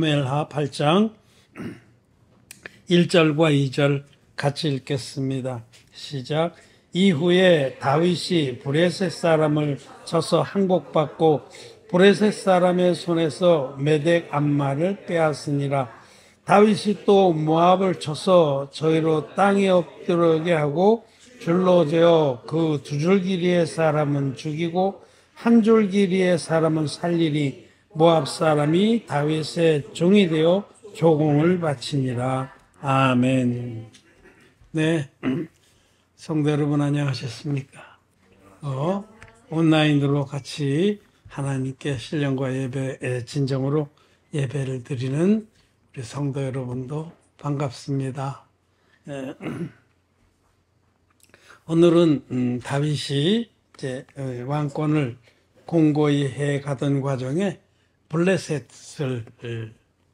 사무엘하 8장 1절과 2절 같이 읽겠습니다. 시작. 이후에 다윗이 브레셋 사람을 쳐서 항복받고 브레셋 사람의 손에서 메덱 암마를 빼앗으니라. 다윗이 또 모압을 쳐서 저희로 땅에 엎드러게 하고 줄로 재어 그 두 줄 길이의 사람은 죽이고 한 줄 길이의 사람은 살리니 모압 사람이 다윗의 종이 되어 조공을 바치니라. 아멘. 네, 성도 여러분 안녕하셨습니까? 온라인으로 같이 하나님께 신령과 예배, 진정으로 예배를 드리는 우리 성도 여러분도 반갑습니다. 오늘은 다윗이 이제 왕권을 공고히 해 가던 과정에 블레셋을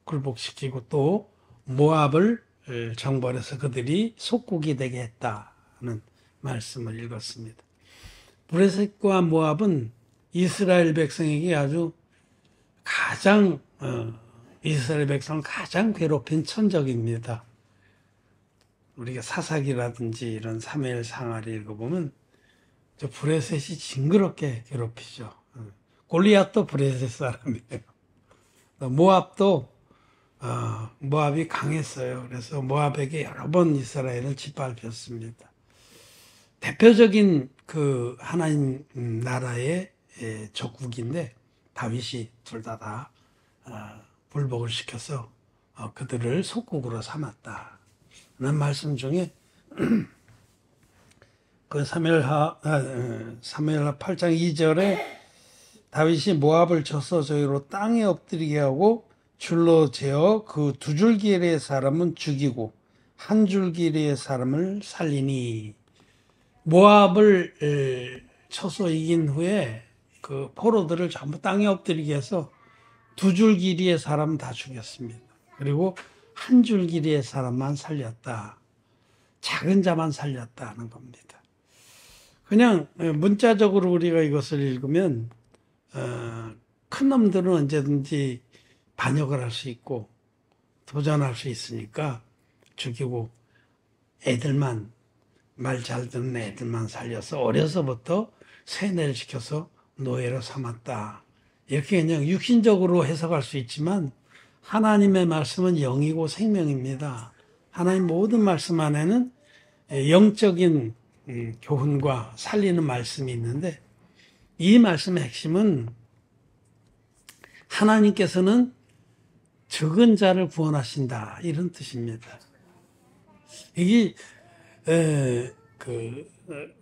굴복시키고 또 모압을 정벌해서 그들이 속국이 되게 했다는 말씀을 읽었습니다. 블레셋과 모압은 이스라엘 백성에게 아주 가장 이스라엘 백성을 가장 괴롭힌 천적입니다. 우리가 사사기라든지 이런 사무엘 상하를 읽어보면 저 브레셋이 징그럽게 괴롭히죠. 골리앗도 브레셋 사람이에요. 모압도 모압이 강했어요. 그래서 모압에게 여러 번 이스라엘을 짓밟혔습니다. 대표적인 그 하나님 나라의 적국인데 다윗이 둘 다 불복을 시켜서 그들을 속국으로 삼았다. 라는 말씀 중에 그 사무엘하 8장 2절에 다윗이 모압을 쳐서 저희로 땅에 엎드리게 하고 줄로 재어 그 두 줄 길이의 사람은 죽이고 한 줄 길이의 사람을 살리니, 모압을 쳐서 이긴 후에 그 포로들을 전부 땅에 엎드리게 해서 두 줄 길이의 사람은 다 죽였습니다. 그리고 한 줄 길이의 사람만 살렸다. 작은 자만 살렸다는 겁니다. 그냥 문자적으로 우리가 이것을 읽으면 큰 놈들은 언제든지 반역을 할 수 있고 도전할 수 있으니까 죽이고 애들만, 말 잘 듣는 애들만 살려서 어려서부터 세뇌를 시켜서 노예로 삼았다. 이렇게 그냥 육신적으로 해석할 수 있지만 하나님의 말씀은 영이고 생명입니다. 하나님 모든 말씀 안에는 영적인 교훈과 살리는 말씀이 있는데, 이 말씀의 핵심은 하나님께서는 적은 자를 구원하신다, 이런 뜻입니다. 이게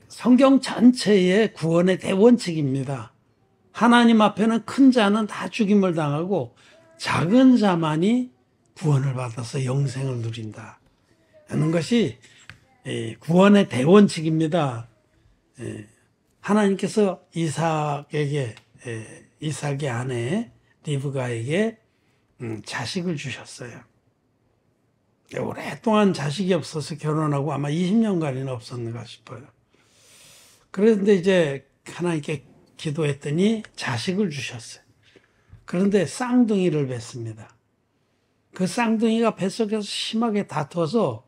성경 전체의 구원의 대원칙입니다. 하나님 앞에는 큰 자는 다 죽임을 당하고 작은 자만이 구원을 받아서 영생을 누린다 하는 것이 구원의 대원칙입니다. 하나님께서 이삭의 아내 리브가에게 자식을 주셨어요. 오랫동안 자식이 없어서 결혼하고 아마 20년간이나 없었는가 싶어요. 그런데 이제 하나님께 기도했더니 자식을 주셨어요. 그런데 쌍둥이를 뵀습니다. 그 쌍둥이가 뱃속에서 심하게 다투어서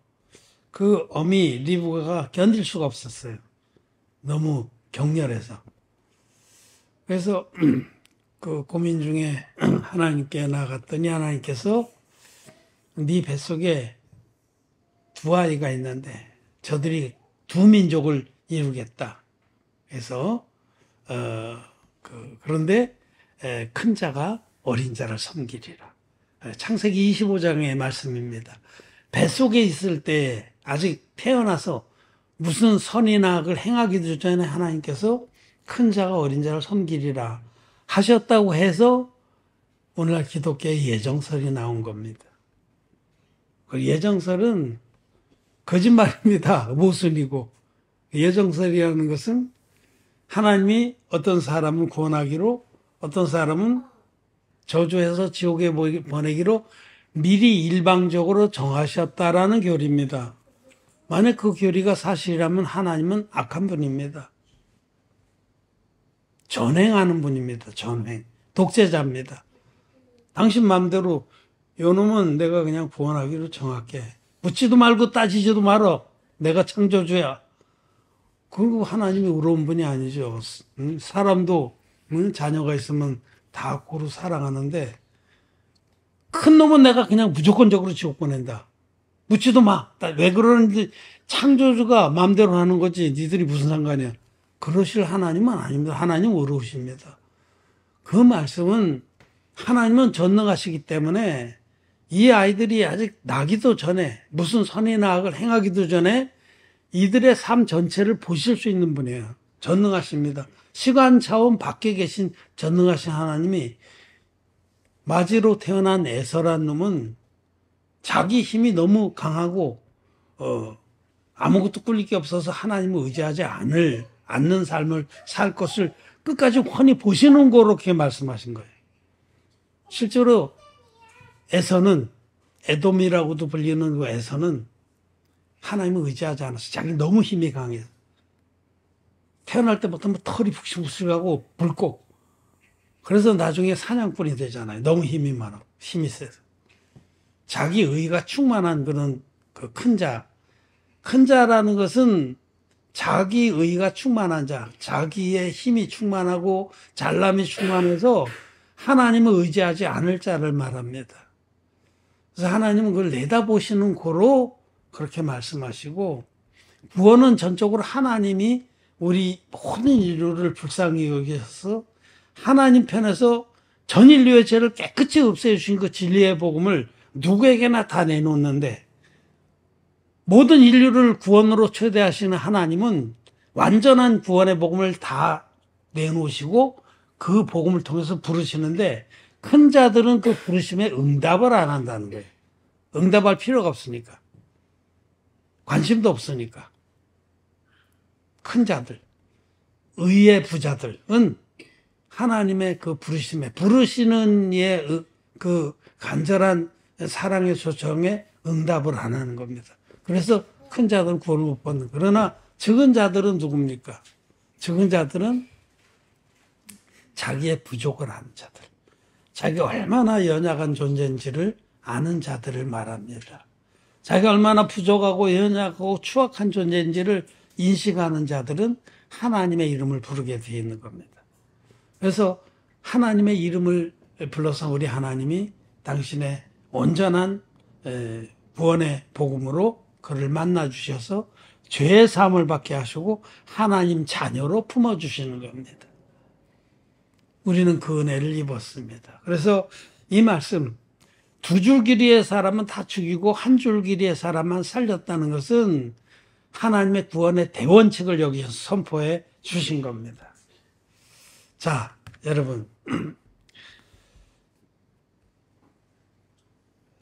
그 어미 리브가가 견딜 수가 없었어요. 너무 격렬해서. 그래서 그 고민 중에 하나님께 나갔더니 하나님께서 네 뱃속에 두 아이가 있는데 저들이 두 민족을 이루겠다. 그래서 그런데 큰 자가 어린 자를 섬기리라. 창세기 25장의 말씀입니다. 뱃속에 있을 때 아직 태어나서 무슨 선이나 악을 행하기도 전에 하나님께서 큰 자가 어린 자를 섬기리라 하셨다고 해서 오늘날 기독교의 예정설이 나온 겁니다. 그 예정설은 거짓말입니다. 모순이고. 예정설이라는 것은 하나님이 어떤 사람은 구원하기로, 어떤 사람은 저주해서 지옥에 보내기로 미리 일방적으로 정하셨다라는 교리입니다. 만약 그 교리가 사실이라면 하나님은 악한 분입니다. 전행하는 분입니다. 전행. 독재자입니다. 당신 마음대로 요 놈은 내가 그냥 구원하기로 정할게. 묻지도 말고 따지지도 말어. 내가 창조주야. 그리고 하나님이 의로운 분이 아니죠. 사람도 자녀가 있으면 다 고루 사랑하는데 큰 놈은 내가 그냥 무조건적으로 지옥 보낸다. 묻지도 마. 왜 그러는지 창조주가 마음대로 하는 거지. 니들이 무슨 상관이야. 그러실 하나님은 아닙니다. 하나님 의로우십니다. 그 말씀은 하나님은 전능하시기 때문에 이 아이들이 아직 나기도 전에 무슨 선이나 악을 행하기도 전에 이들의 삶 전체를 보실 수 있는 분이에요. 전능하십니다. 시간 차원 밖에 계신 전능하신 하나님이 마지로 태어난 에서란 놈은 자기 힘이 너무 강하고 아무것도 꿀릴 게 없어서 하나님을 의지하지 않는 삶을 살 것을 끝까지 훤히 보시는 거로 그렇게 말씀하신 거예요. 실제로 에서는 에돔이라고도 불리는 그 에서는 하나님을 의지하지 않았어. 자기 너무 힘이 강해. 태어날 때부터 뭐 털이 푹신푹신하고 붉고 그래서 나중에 사냥꾼이 되잖아요. 너무 힘이 많아. 힘이 세서. 자기 의가 충만한 그런 그 큰 자. 큰 자라는 것은 자기 의가 충만한 자, 자기의 힘이 충만하고 잘남이 충만해서 하나님을 의지하지 않을 자를 말합니다. 그래서 하나님은 그걸 내다보시는 거로 그렇게 말씀하시고 구원은 전적으로 하나님이 우리 모든 인류를 불쌍히 여기셔서 하나님 편에서 전 인류의 죄를 깨끗이 없애주신 그 진리의 복음을 누구에게나 다 내놓는데 모든 인류를 구원으로 초대하시는 하나님은 완전한 구원의 복음을 다 내놓으시고 그 복음을 통해서 부르시는데 큰 자들은 그 부르심에 응답을 안 한다는 거예요. 응답할 필요가 없으니까. 관심도 없으니까. 큰 자들, 의의 부자들은 하나님의 그 부르심에, 부르시는 이의 그 간절한 사랑의 초청에 응답을 안 하는 겁니다. 그래서 큰 자들은 구원을 못 받는. 그러나 적은 자들은 누굽니까? 적은 자들은 자기의 부족을 아는 자들. 자기가 얼마나 연약한 존재인지를 아는 자들을 말합니다. 자기가 얼마나 부족하고 연약하고 추악한 존재인지를 인식하는 자들은 하나님의 이름을 부르게 되어 있는 겁니다. 그래서 하나님의 이름을 불러서 우리 하나님이 당신의 온전한 구원의 복음으로 그를 만나 주셔서 죄의 사함을 받게 하시고 하나님 자녀로 품어주시는 겁니다. 우리는 그 은혜를 입었습니다. 그래서 이 말씀, 두 줄 길이의 사람은 다 죽이고 한 줄 길이의 사람만 살렸다는 것은 하나님의 구원의 대원칙을 여기서 선포해 주신 겁니다. 자, 여러분.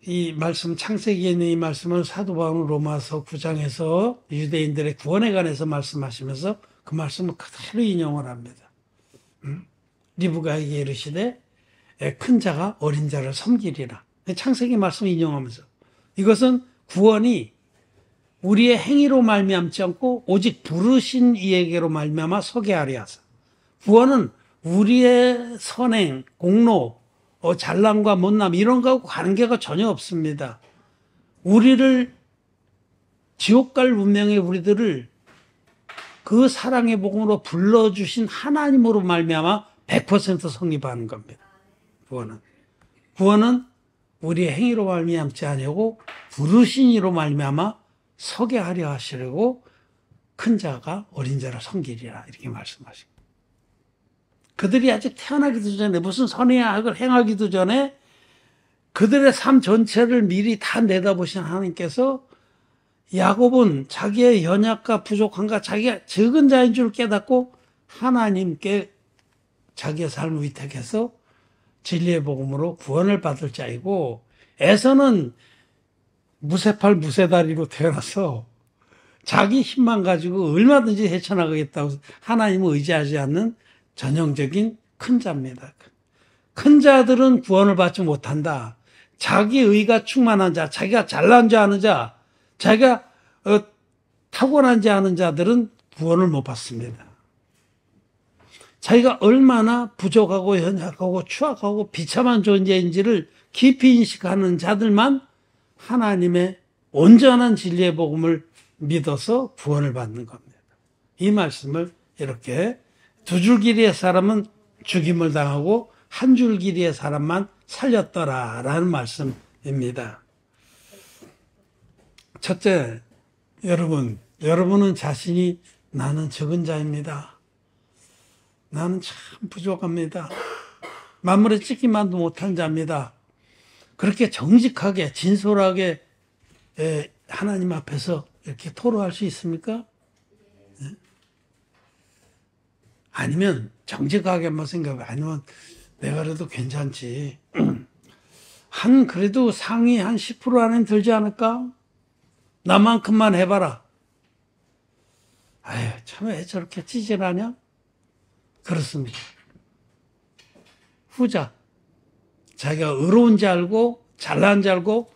이 말씀, 창세기에 있는 이 말씀을 사도 바울은 로마서 9장에서 유대인들의 구원에 관해서 말씀하시면서 그 말씀을 그대로 인용을 합니다. 리브가에게 이르시되 큰 자가 어린 자를 섬기리라. 창세기 말씀 인용하면서 이것은 구원이 우리의 행위로 말미암지 않고 오직 부르신 이에게로 말미암아 서게 하리 하사. 구원은 우리의 선행, 공로, 잘남과 못남 이런 거하고 관계가 전혀 없습니다. 우리를 지옥 갈 운명의 우리들을 그 사랑의 복음으로 불러주신 하나님으로 말미암아 100% 성립하는 겁니다. 구원은 우리의 행위로 말미암지 아니고 부르신 이로 말미암아 서게 하려 하시려고 큰 자가 어린 자를 섬기리라 이렇게 말씀하십니다. 그들이 아직 태어나기도 전에 무슨 선의 악을 행하기도 전에 그들의 삶 전체를 미리 다 내다보신 하나님께서 야곱은 자기의 연약과 부족함과 자기가 적은 자인 줄 깨닫고 하나님께 자기의 삶을 위탁해서 진리의 복음으로 구원을 받을 자이고 에서는 무쇠팔 무쇠다리로 태어나서 자기 힘만 가지고 얼마든지 헤쳐나가겠다고 하나님을 의지하지 않는 전형적인 큰 자입니다. 큰 자들은 구원을 받지 못한다. 자기 의가 충만한 자, 자기가 잘난 자 아는 자, 자기가 타고난 자 아는 자들은 구원을 못 받습니다. 자기가 얼마나 부족하고 연약하고 추악하고 비참한 존재인지를 깊이 인식하는 자들만 하나님의 온전한 진리의 복음을 믿어서 구원을 받는 겁니다. 이 말씀을 이렇게 두 줄 길이의 사람은 죽임을 당하고 한 줄 길이의 사람만 살렸더라라는 말씀입니다. 첫째, 여러분은 자신이 나는 적은 자입니다. 나는 참 부족합니다. 만물에 찍기만도 못한 자입니다. 그렇게 정직하게 진솔하게 하나님 앞에서 이렇게 토로할 수 있습니까? 아니면 정직하게만 생각해. 아니면 내가 그래도 괜찮지. 그래도 상위 한 10% 안에 들지 않을까? 나만큼만 해봐라. 아유, 참 왜 저렇게 찌질하냐? 그렇습니다. 후자. 자기가 의로운지 알고 잘난지 알고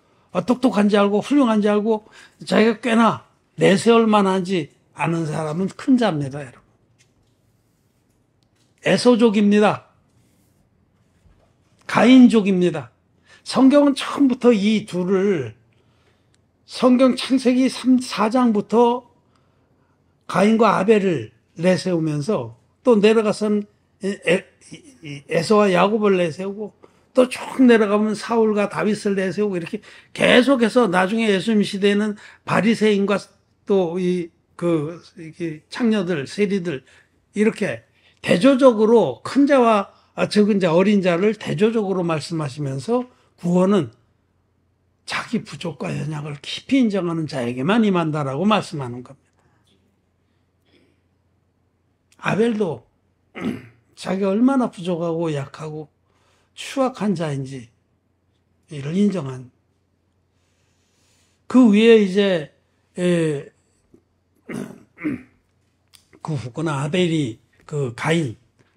똑똑한지 알고 훌륭한지 알고 자기가 꽤나 내세울 만한지 아는 사람은 큰 자입니다, 여러분. 에서족입니다. 가인족입니다. 성경은 처음부터 이 둘을 성경 창세기 4장부터 가인과 아벨을 내세우면서 또 내려가선 에서와 야곱을 내세우고 또 쭉 내려가면 사울과 다윗을 내세우고 이렇게 계속해서 나중에 예수님 시대에는 바리새인과 또 창녀들, 세리들 이렇게 대조적으로 큰 자와 적은 자, 어린 자를 대조적으로 말씀하시면서 구원은 자기 부족과 연약을 깊이 인정하는 자에게만 임한다라고 말씀하는 겁니다. 아벨도 자기가 얼마나 부족하고 약하고 추악한 자인지 이를 인정한. 그 위에 이제 그 후구나 아벨이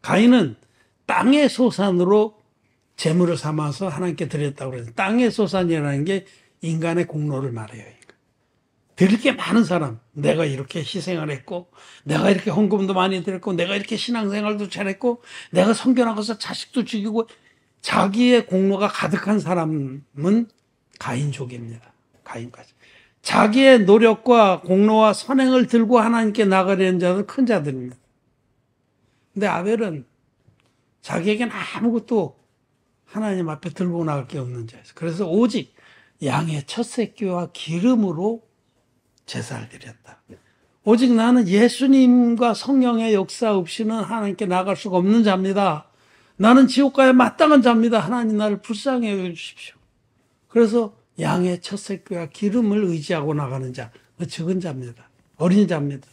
가인은 땅의 소산으로 재물을 삼아서 하나님께 드렸다고 그래서 땅의 소산이라는 게 인간의 공로를 말해요. 드릴 게 많은 사람, 내가 이렇게 희생을 했고, 내가 이렇게 헌금도 많이 드렸고, 내가 이렇게 신앙생활도 잘했고, 내가 성결하고서 자식도 죽이고, 자기의 공로가 가득한 사람은 가인족입니다. 가인까지. 자기의 노력과 공로와 선행을 들고 하나님께 나가려는 자는 큰 자들입니다. 근데 아벨은 자기에겐 아무것도 하나님 앞에 들고 나갈 게 없는 자였어요. 그래서 오직 양의 첫 새끼와 기름으로 제사를 드렸다. 오직 나는 예수님과 성령의 역사 없이는 하나님께 나갈 수가 없는 자입니다. 나는 지옥 가야 마땅한 자입니다. 하나님 나를 불쌍히 여겨주십시오. 그래서 양의 첫 새끼와 기름을 의지하고 나가는 자, 그 적은 자입니다. 어린 자입니다.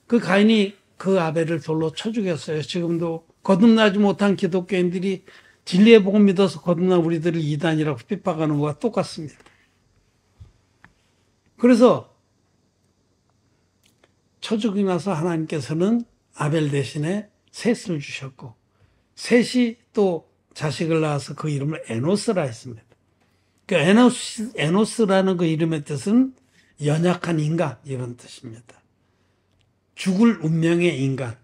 그 가인이 그 아벨을 돌로 쳐 죽였어요. 지금도 거듭나지 못한 기독교인들이 진리의 복음 믿어서 거듭난 우리들을 이단이라고 핍박하는 것과 똑같습니다. 그래서 쳐 죽이고 나서 하나님께서는 아벨 대신에 셋을 주셨고 셋이 또 자식을 낳아서 그 이름을 에노스라 했습니다. 그 에노스라는 그 이름의 뜻은 연약한 인간 이런 뜻입니다. 죽을 운명의 인간.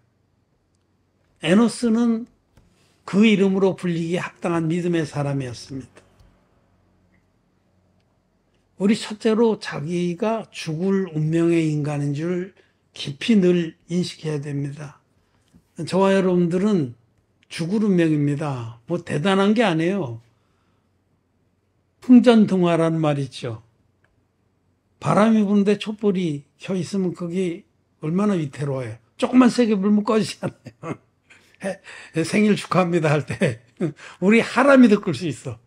에노스는 그 이름으로 불리기에 합당한 믿음의 사람이었습니다. 우리 첫째로 자기가 죽을 운명의 인간인 줄 깊이 늘 인식해야 됩니다. 저와 여러분들은 죽을 운명입니다. 뭐 대단한 게 아니에요. 풍전등화라는 말 있죠. 바람이 부는데 촛불이 켜 있으면 그게 얼마나 위태로워요. 조금만 세게 불면 꺼지잖아요. 생일 축하합니다 할 때 우리 하람이도 끌 수 있어.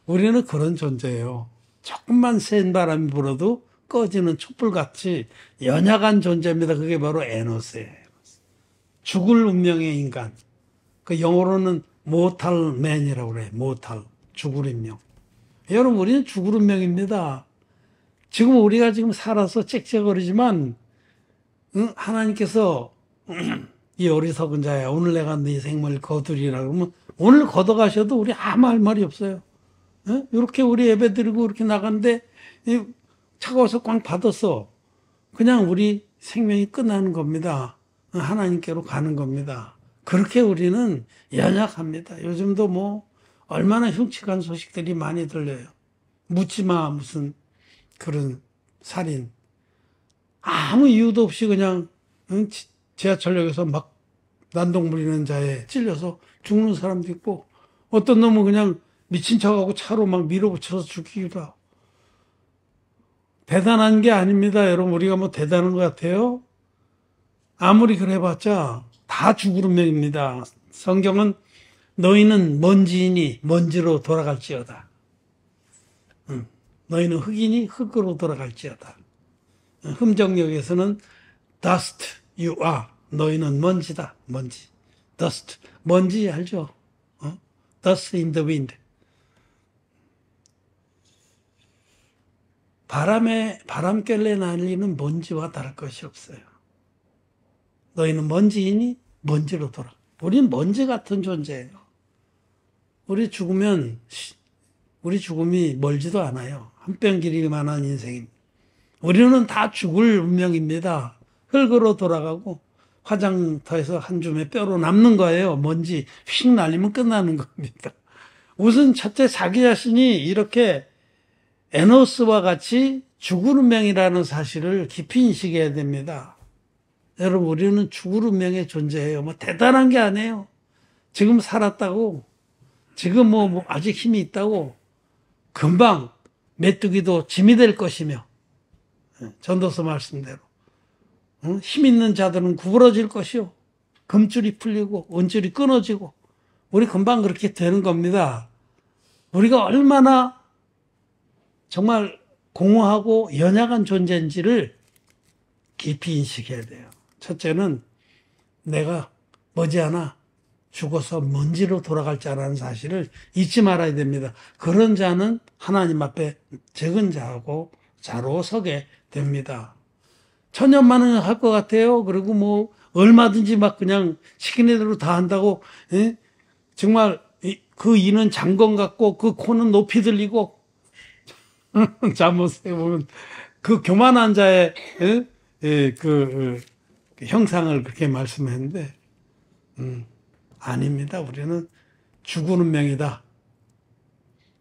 우리는 그런 존재예요. 조금만 센 바람이 불어도 꺼지는 촛불같이 연약한 존재입니다. 그게 바로 에노스예요. 죽을 운명의 인간. 그 영어로는 mortal man이라고 그래요. mortal. 죽을 운명. 여러분 우리는 죽을 운명입니다. 지금 우리가 지금 살아서 짹짹거리지만 하나님께서 이 어리석은 자야 오늘 내가 네 생명을 거두리라 그러면 오늘 걷어가셔도 우리 아무 할 말이 없어요. 이렇게 우리 예배 드리고 이렇게 나가는데 차가워서 꽝 받았어. 그냥 우리 생명이 끝나는 겁니다. 하나님께로 가는 겁니다. 그렇게 우리는 연약합니다. 요즘도 뭐 얼마나 흉측한 소식들이 많이 들려요. 묻지마 무슨 그런 살인. 아무 이유도 없이 그냥 지하철역에서 막 난동 부리는 자에 찔려서 죽는 사람도 있고 어떤 놈은 그냥 미친 척하고 차로 막 밀어붙여서 죽이기도 하고. 대단한 게 아닙니다. 여러분 우리가 뭐 대단한 것 같아요? 아무리 그래봤자 다 죽을 운명입니다. 성경은 너희는 먼지이니 먼지로 돌아갈지어다. 너희는 흙이니 흙으로 돌아갈지어다. 흠정역에서는 dust you are. 너희는 먼지다. 먼지. dust. 먼지 알죠? dust in the wind. 바람결에 날리는 먼지와 다를 것이 없어요. 너희는 먼지이니 먼지로 돌아. 우리는 먼지 같은 존재예요. 우리 죽음이 멀지도 않아요. 한 뼘 길이만한 인생입니다. 우리는 다 죽을 운명입니다. 흙으로 돌아가고 화장터에서 한 줌의 뼈로 남는 거예요. 먼지 휙 날리면 끝나는 겁니다. 우선 첫째 자기 자신이 이렇게 에노스와 같이 죽을 운명이라는 사실을 깊이 인식해야 됩니다. 여러분 우리는 죽을 운명의 존재예요. 뭐 대단한 게 아니에요. 지금 살았다고 지금 뭐 아직 힘이 있다고 금방 메뚜기도 짐이 될 것이며 전도서 말씀대로 힘 있는 자들은 구부러질 것이요 금줄이 풀리고 은줄이 끊어지고 우리 금방 그렇게 되는 겁니다. 우리가 얼마나 정말 공허하고 연약한 존재인지를 깊이 인식해야 돼요. 첫째는 내가 머지않아 죽어서 먼지로 돌아갈 자라는 사실을 잊지 말아야 됩니다. 그런 자는 하나님 앞에 적은 자로 서게 됩니다. 천년만은 할 것 같아요. 그리고 뭐 얼마든지 막 그냥 시키는 대로 다 한다고 정말 그 이는 장건 같고 그 코는 높이 들리고 잠못해 보면 그 교만한 자의 그 형상을 그렇게 말씀했는데 아닙니다. 우리는 죽은 운명이다.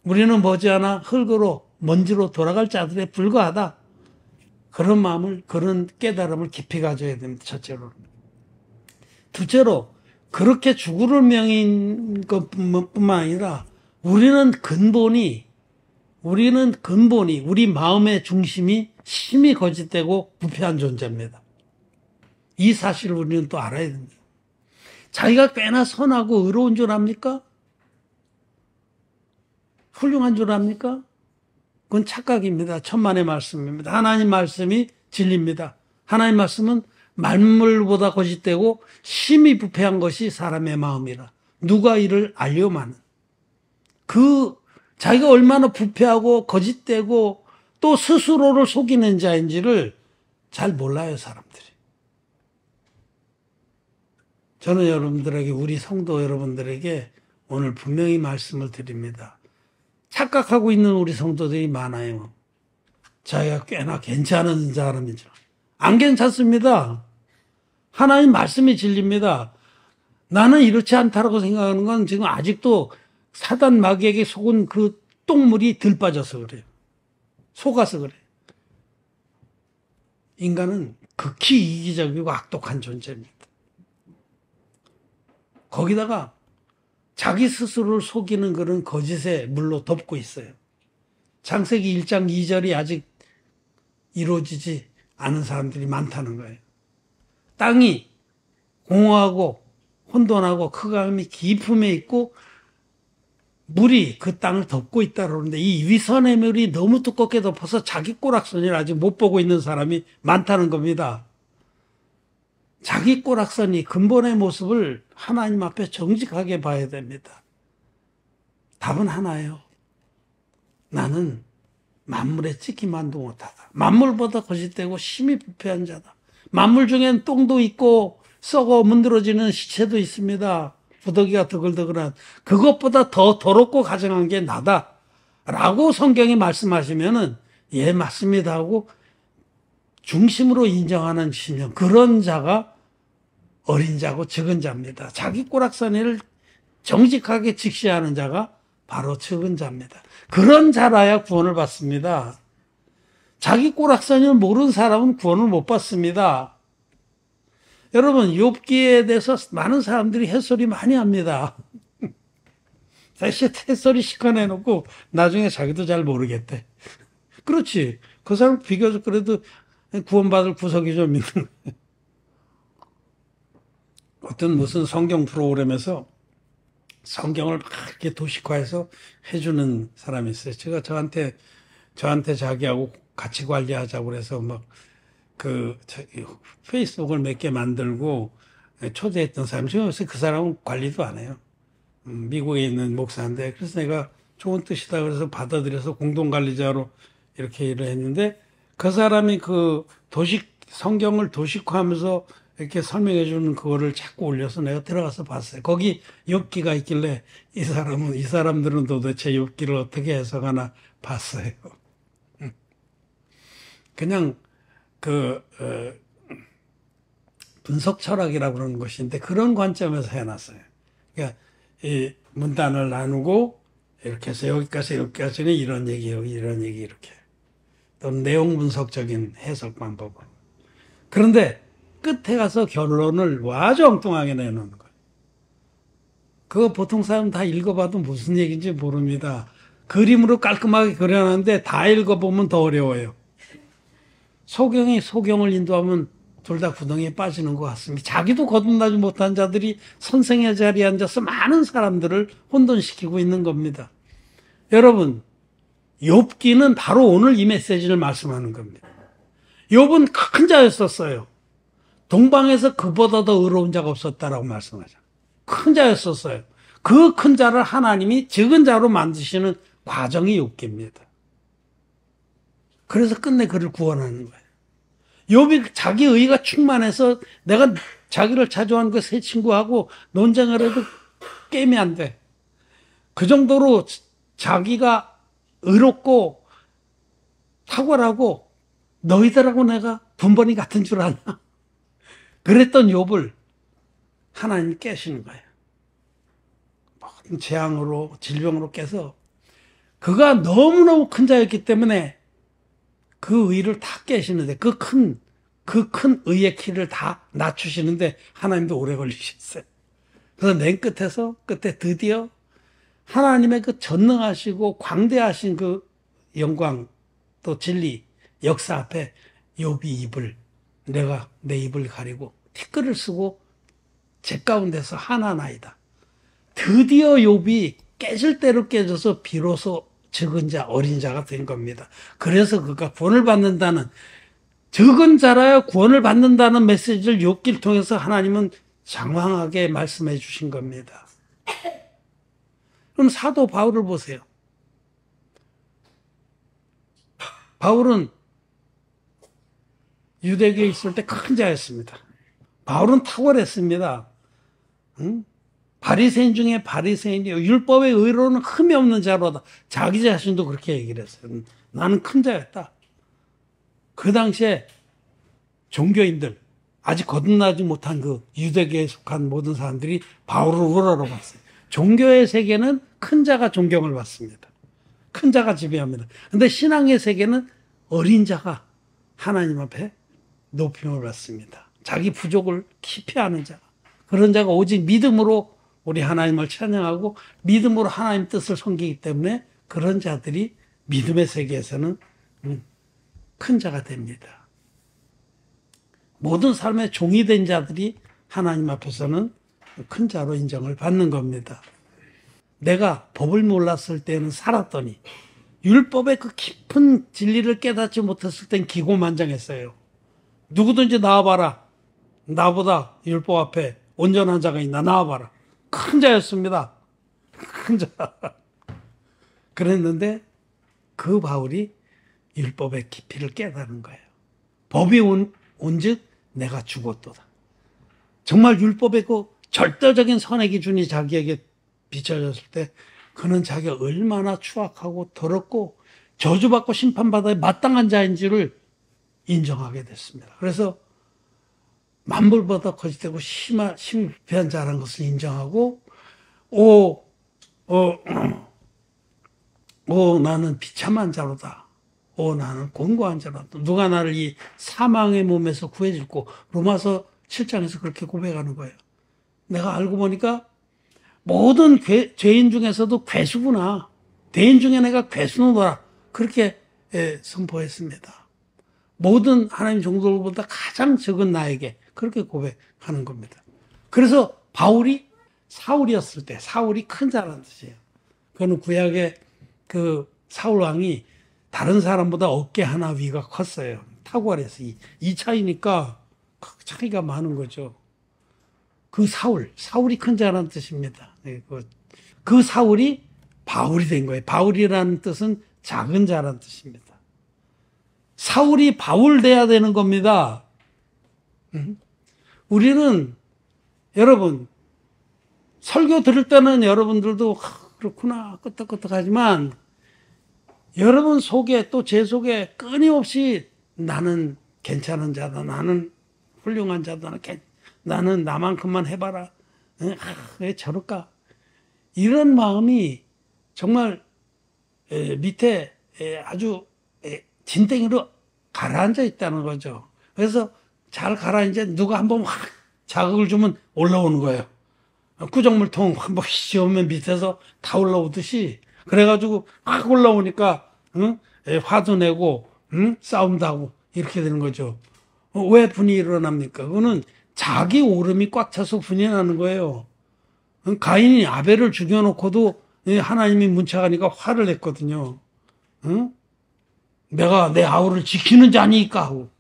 우리는 머지않아 흙으로 먼지로 돌아갈 자들에 불과하다. 그런 마음을 그런 깨달음을 깊이 가져야 됩니다. 첫째로. 둘째로 그렇게 죽을 운명인 것뿐만 아니라 우리는 근본이 우리 마음의 중심이 심히 거짓되고 부패한 존재입니다. 이 사실을 우리는 또 알아야 됩니다. 자기가 꽤나 선하고 의로운 줄 압니까? 훌륭한 줄 압니까? 그건 착각입니다. 천만의 말씀입니다. 하나님 말씀이 진리입니다. 하나님 말씀은 만물보다 거짓되고 심히 부패한 것이 사람의 마음이라. 누가 이를 알려마는. 자기가 얼마나 부패하고 거짓되고 또 스스로를 속이는 자인지를 잘 몰라요, 사람들이. 저는 여러분들에게, 우리 성도 여러분들에게 오늘 분명히 말씀을 드립니다. 착각하고 있는 우리 성도들이 많아요. 자기가 꽤나 괜찮은 사람이죠. 안 괜찮습니다. 하나님 말씀이 진리입니다. 나는 이렇지 않다라고 생각하는 건 지금 아직도 사단 마귀에게 속은 그 똥물이 덜 빠져서 그래요. 속아서 그래요. 인간은 극히 이기적이고 악독한 존재입니다. 거기다가 자기 스스로를 속이는 그런 거짓의 물로 덮고 있어요. 창세기 1장 2절이 아직 이루어지지 않은 사람들이 많다는 거예요. 땅이 공허하고 혼돈하고 흑암이 깊음에 있고 물이 그 땅을 덮고 있다고 그러는데 이 위선의 물이 너무 두껍게 덮어서 자기 꼬락선을 아직 못 보고 있는 사람이 많다는 겁니다. 자기 꼬락선이 근본의 모습을 하나님 앞에 정직하게 봐야 됩니다. 답은 하나예요. 나는 만물에 찍히만도 못하다. 만물보다 거짓되고 심히 부패한 자다. 만물 중엔 똥도 있고 썩어 문드러지는 시체도 있습니다. 부더기가 드글드글한 그것보다 더 더럽고 가증한 게 나다 라고 성경이 말씀하시면은 예 맞습니다 하고 중심으로 인정하는 신령, 그런 자가 어린 자고 적은 자입니다. 자기 꼬락서니를 정직하게 직시하는 자가 바로 적은 자입니다. 그런 자라야 구원을 받습니다. 자기 꼬락서니를 모르는 사람은 구원을 못 받습니다. 여러분, 욥기에 대해서 많은 사람들이 햇소리 많이 합니다. 사실 햇소리 시커내놓고 나중에 자기도 잘 모르겠대. 그렇지. 그 사람 비교적 그래도 구원받을 구석이 좀 있는 거예요. 어떤 무슨 성경 프로그램에서 성경을 막 이렇게 도식화해서 해주는 사람이 있어요. 제가 저한테 자기하고 같이 관리하자고 그래서 막 페이스북을 몇 개 만들고 초대했던 사람이 요새 그 사람은 관리도 안 해요. 미국에 있는 목사인데, 그래서 내가 좋은 뜻이다 그래서 받아들여서 공동관리자로 이렇게 일을 했는데, 그 사람이 성경을 도식화하면서 이렇게 설명해 주는 그거를 자꾸 올려서 내가 들어가서 봤어요. 거기 욥기가 있길래 이 사람들은 도대체 욥기를 어떻게 해석하나 봤어요. 그냥 분석 철학이라고 그러는 것인데 그런 관점에서 해놨어요. 그러니까 이 문단을 나누고 이렇게 해서 여기까지는 이런 얘기예요, 이런 얘기 이렇게. 또 내용 분석적인 해석 방법은. 그런데 끝에 가서 결론을 아주 엉뚱하게 내놓는 거예요. 그거 보통 사람 다 읽어봐도 무슨 얘기인지 모릅니다. 그림으로 깔끔하게 그려놨는데 다 읽어보면 더 어려워요. 소경이 소경을 인도하면 둘 다 구덩이에 빠지는 것 같습니다. 자기도 거듭나지 못한 자들이 선생의 자리에 앉아서 많은 사람들을 혼돈시키고 있는 겁니다. 여러분, 욥기는 바로 오늘 이 메시지를 말씀하는 겁니다. 욥은 큰 자였었어요. 동방에서 그보다 더 의로운 자가 없었다라고 말씀하죠. 큰 자였었어요. 그 큰 자를 하나님이 적은 자로 만드시는 과정이 욥기입니다. 그래서 끝내 그를 구원하는 거예요. 욥이 자기 의가 충만해서 내가 자기를 자조한 그 세 친구하고 논쟁을 해도 게임이 안 돼. 그 정도로 자기가 의롭고 탁월하고 너희들하고 내가 분번이 같은 줄 아나? 그랬던 욥을 하나님이 깨시는 거예요. 모든 재앙으로 질병으로 깨서 그가 너무너무 큰 자였기 때문에 그 의를 다 깨시는데 그 큰 의의 키를 다 낮추시는데 하나님도 오래 걸리셨어요. 그래서 맨 끝에 드디어 하나님의 그 전능하시고 광대하신 그 영광 또 진리 역사 앞에 욥이 내가 내 입을 가리고 티끌을 쓰고 제 가운데서 하나나이다. 드디어 욥이 깨질 대로 깨져서 비로소 적은 자, 어린 자가 된 겁니다. 그래서 그가 구원을 받는다는, 적은 자라야 구원을 받는다는 메시지를 욥기를 통해서 하나님은 장황하게 말씀해 주신 겁니다. 그럼 사도 바울을 보세요. 바울은 유대교에 있을 때 큰 자였습니다. 바울은 탁월했습니다. 바리새인 중에 바리새인이요. 율법의 의로는 흠이 없는 자로다. 자기 자신도 그렇게 얘기를 했어요. 나는 큰 자였다. 그 당시에 종교인들, 아직 거듭나지 못한 그 유대교에 속한 모든 사람들이 바울을 우러러 봤어요. 종교의 세계는 큰 자가 존경을 받습니다. 큰 자가 지배합니다. 그런데 신앙의 세계는 어린 자가 하나님 앞에 높임을 받습니다. 자기 부족을 깊이 아는 자. 그런 자가 오직 믿음으로 우리 하나님을 찬양하고 믿음으로 하나님 뜻을 섬기기 때문에 그런 자들이 믿음의 세계에서는 큰 자가 됩니다. 모든 삶의 종이 된 자들이 하나님 앞에서는 큰 자로 인정을 받는 겁니다. 내가 법을 몰랐을 때는 살았더니 율법의 그 깊은 진리를 깨닫지 못했을 땐 기고만장했어요. 누구든지 나와봐라. 나보다 율법 앞에 온전한 자가 있나 나와봐라. 큰 자였습니다. 큰 자. 그랬는데 그 바울이 율법의 깊이를 깨달은 거예요. 법이 온즉 내가 죽었도다. 정말 율법의 그 절대적인 선의 기준이 자기에게 비춰졌을 때 그는 자기가 얼마나 추악하고 더럽고 저주받고 심판받아야 마땅한 자인지를 인정하게 됐습니다. 그래서 만물보다 거짓되고 심히 부패한 자라는 것을 인정하고, 오, 나는 비참한 자로다. 나는 곤고한 자로다. 누가 나를 이 사망의 몸에서 구해줄고, 로마서 7장에서 그렇게 고백하는 거예요. 내가 알고 보니까 모든 죄인 중에서도 괴수구나. 대인 중에 내가 괴수노라. 그렇게 선포했습니다. 모든 하나님 종들보다 가장 적은 나에게 그렇게 고백하는 겁니다. 그래서 바울이 사울이었을 때, 사울이 큰 자라는 뜻이에요. 그거는 구약의 그 사울 왕이 다른 사람보다 어깨 하나 위가 컸어요. 탁월해서. 이 차이니까 차이가 많은 거죠. 그 사울이 큰 자라는 뜻입니다. 그 사울이 바울이 된 거예요. 바울이라는 뜻은 작은 자라는 뜻입니다. 사울이 바울 돼야 되는 겁니다. 우리는 여러분 설교 들을 때는 여러분들도 그렇구나 끄떡끄떡하지만 여러분 속에 또 제 속에 끊임없이 나는 괜찮은 자다. 나는 훌륭한 자다. 나는 나만큼만 해봐라. 왜 저럴까? 이런 마음이 정말 밑에 아주 진땡이로 가라앉아 있다는 거죠. 그래서 잘 가라앉아 누가 한번 확 자극을 주면 올라오는 거예요. 구정물통 한번 씌우면 밑에서 다 올라오듯이 그래가지고 확 올라오니까 화도 내고 싸움도 하고 이렇게 되는 거죠. 왜 분이 일어납니까? 그거는 자기 오름이 꽉 차서 분이 나는 거예요. 가인이 아벨을 죽여놓고도 하나님이 문책하니까 화를 냈거든요. 내가 내 아우를 지키는 자니까 하고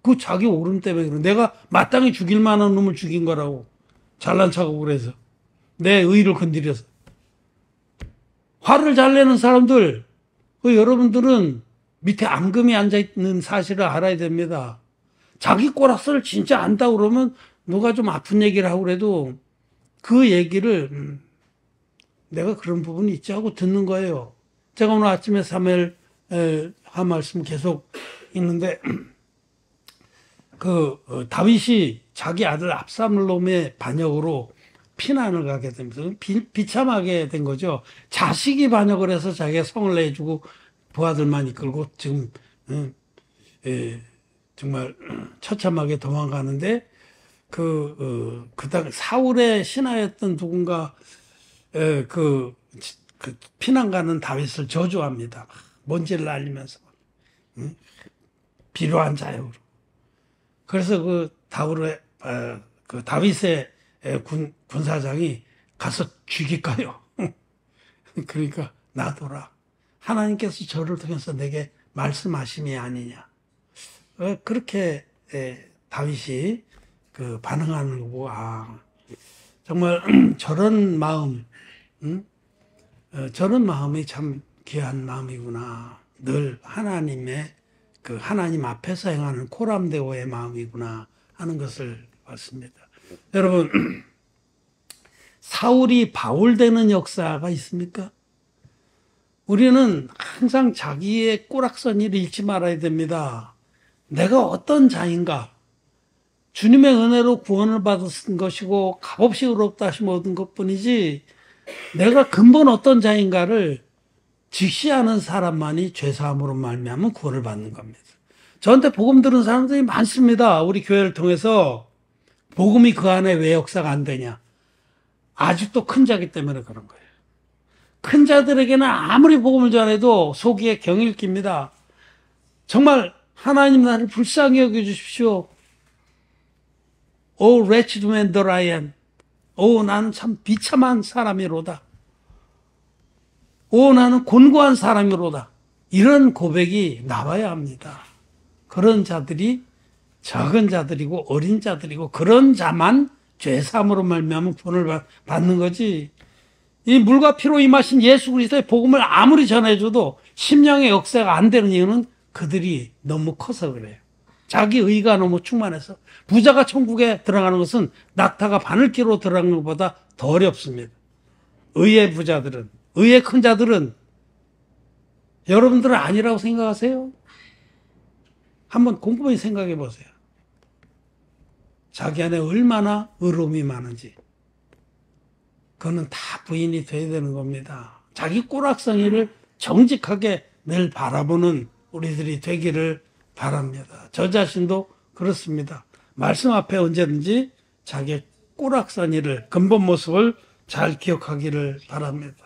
그 자기 오름 때문에 그래. 내가 마땅히 죽일 만한 놈을 죽인 거라고 잘난 척하고 그래서 내 의를 건드려서 화를 잘 내는 사람들 여러분들은 밑에 앙금이 앉아있는 사실을 알아야 됩니다. 자기 꼬락서를 진짜 안다 그러면 누가 좀 아픈 얘기를 하고 그래도 그 얘기를 내가 그런 부분이 있지 하고 듣는 거예요. 제가 오늘 아침에 사무엘 한 말씀 계속 있는데 다윗이 자기 아들 압살롬의 반역으로 피난을 가게 됩니다. 비참하게 된 거죠. 자식이 반역을 해서 자기가 성을 내주고 부하들만 이끌고 지금 정말 처참하게 도망가는데 그당 사울의 신하였던 누군가 그 피난 가는 다윗을 저주합니다. 뭔지를 알리면서 비료한 자요. 그래서 다윗의 군사장이 가서 죽일까요? 그러니까 놔둬라. 하나님께서 저를 통해서 내게 말씀하심이 아니냐. 그렇게 다윗이 반응하는 거고, 정말 저런 마음, 저런 마음이 참 귀한 마음이구나. 늘 하나님의 하나님 앞에서 행하는 코람데오의 마음이구나 하는 것을 봤습니다. 여러분, 사울이 바울 되는 역사가 있습니까? 우리는 항상 자기의 꼬락서니를 잃지 말아야 됩니다. 내가 어떤 자인가? 주님의 은혜로 구원을 받은 것이고 값없이 의롭다 하심을 얻은 것뿐이지 내가 근본 어떤 자인가를 직시하는 사람만이 죄사함으로 말미암아 구원을 받는 겁니다. 저한테 복음 들은 사람들이 많습니다. 우리 교회를 통해서 복음이 그 안에 왜 역사가 안 되냐? 아직도 큰 자기 때문에 그런 거예요. 큰 자들에게는 아무리 복음을 전해도 속이에 경일 깁니다. 정말 하나님 나를 불쌍히 여겨주십시오. O wretched man that I am. 나는 참 비참한 사람이로다. 나는 곤고한 사람이로다. 이런 고백이 나와야 합니다. 그런 자들이 적은 자들이고 어린 자들이고 그런 자만 죄사함으로 말미암아 구원을 받는 거지. 이 물과 피로 임하신 예수 그리스도의 복음을 아무리 전해줘도 심령의 역사가 안 되는 이유는 그들이 너무 커서 그래요. 자기 의가 너무 충만해서. 부자가 천국에 들어가는 것은 낙타가 바늘기로 들어가는 것보다 더 어렵습니다. 의의 부자들은, 의의 큰 자들은 여러분들은 아니라고 생각하세요? 한번 곰곰이 생각해 보세요. 자기 안에 얼마나 의로움이 많은지 그거는 다 부인이 돼야 되는 겁니다. 자기 꼬락서니를 정직하게 늘 바라보는 우리들이 되기를 바랍니다. 저 자신도 그렇습니다. 말씀 앞에 언제든지 자기 꼬락서니를 근본 모습을 잘 기억하기를 바랍니다.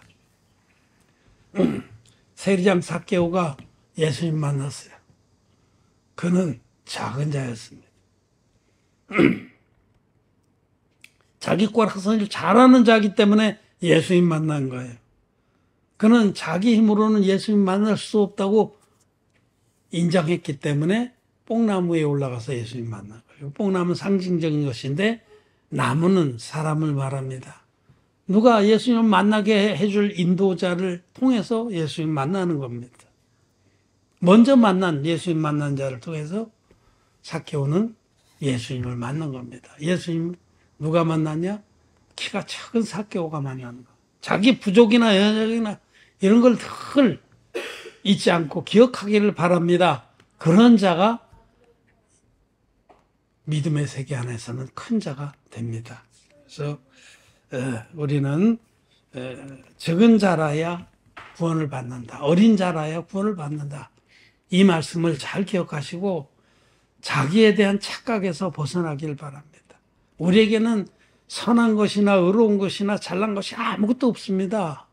세리장 삭개오가 예수님 만났어요. 그는 작은 자였습니다. 자기 꼬락서니를 잘하는 자이기 때문에 예수님 만난 거예요. 그는 자기 힘으로는 예수님 만날 수 없다고 인정했기 때문에 뽕나무 위에 올라가서 예수님 만난 거예요. 뽕나무는 상징적인 것인데 나무는 사람을 말합니다. 누가 예수님을 만나게 해줄 인도자를 통해서 예수님 만나는 겁니다. 먼저 만난 예수님 만난 자를 통해서 삭개오는 예수님을 만난 겁니다. 예수님 누가 만났냐? 키가 작은 삭개오가 만나는 거. 자기 부족이나 연약이나 이런 걸 늘 잊지 않고 기억하기를 바랍니다. 그런 자가 믿음의 세계 안에서는 큰 자가 됩니다. 그래서 우리는 적은 자라야 구원을 받는다. 어린 자라야 구원을 받는다. 이 말씀을 잘 기억하시고 자기에 대한 착각에서 벗어나길 바랍니다. 우리에게는 선한 것이나 의로운 것이나 잘난 것이 아무것도 없습니다.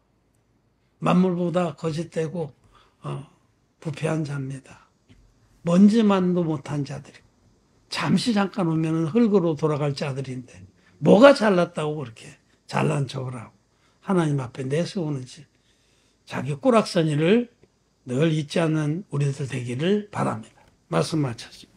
만물보다 거짓되고 부패한 자입니다. 먼지만도 못한 자들이고 잠시 잠깐 오면 흙으로 돌아갈 자들인데 뭐가 잘났다고 그렇게 잘난 척을 하고 하나님 앞에 내세우는지 자기 꼬락서니를 늘 잊지 않는 우리들 되기를 바랍니다. 말씀 마쳤습니다.